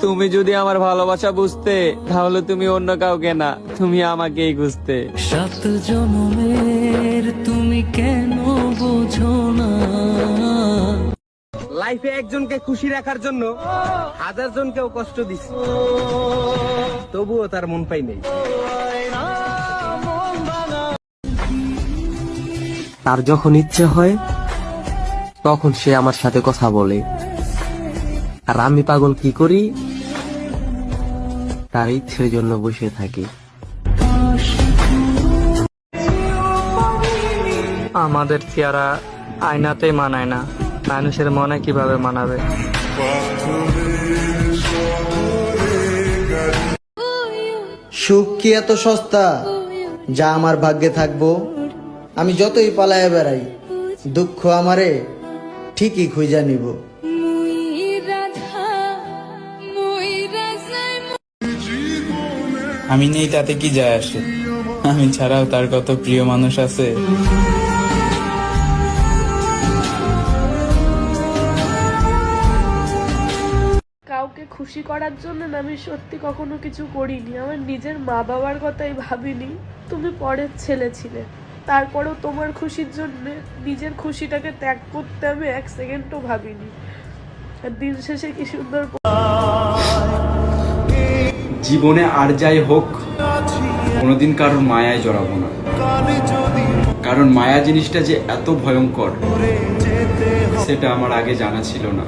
তুমি যদি আমার ভালোবাসা বুঝতে তাহলে তুমি অন্য কাউকে না, তুমি আমাকেই খুঁজতে। 7 জন্মের তুমি কেন বোঝো না? লাইফে একজনকে খুশি রাখার জন্য 1000 জনকেও কষ্ট দিছি, তবুও তার মন পাই নেই। তার যখন ইচ্ছে হয় তখন সে আমার সাথে কথা বলে, আর আমি পাগল কি করি, তার ইচ্ছের জন্য বসে থাকি। আমাদের চেহারা আয়নাতে মানায় না, মানুষের মনে কিভাবে মানাবে? সুখ কি এত সস্তা যা আমার ভাগ্যে থাকবো? আমি যতই পালায় বেড়াই, দুঃখ আমারে ঠিকই খুঁজা নিব। আমি নেই তাতে কি যায় আসে? আমি ছাড়াও তার কত প্রিয় মানুষ আছে। কাউকে খুশি করার জন্য না আমি সত্যি কখনো কিছু করিনি। আমার নিজের মা বাবার কথাই ভাবিনি। তুমি পরের ছেলে ছিলে, তারপরেও তোমার খুশির জন্য নিজের খুশিটাকে ত্যাগ করতে আমি 1 সেকেন্ডও ভাবিনি। আর দিন শেষে কি সুন্দর। জীবনে আর যাই হোক, কোনোদিন কারোর মায়ায় জড়াবো না, কারণ মায়া জিনিসটা যে এত ভয়ঙ্কর সেটা আমার আগে জানা ছিল না।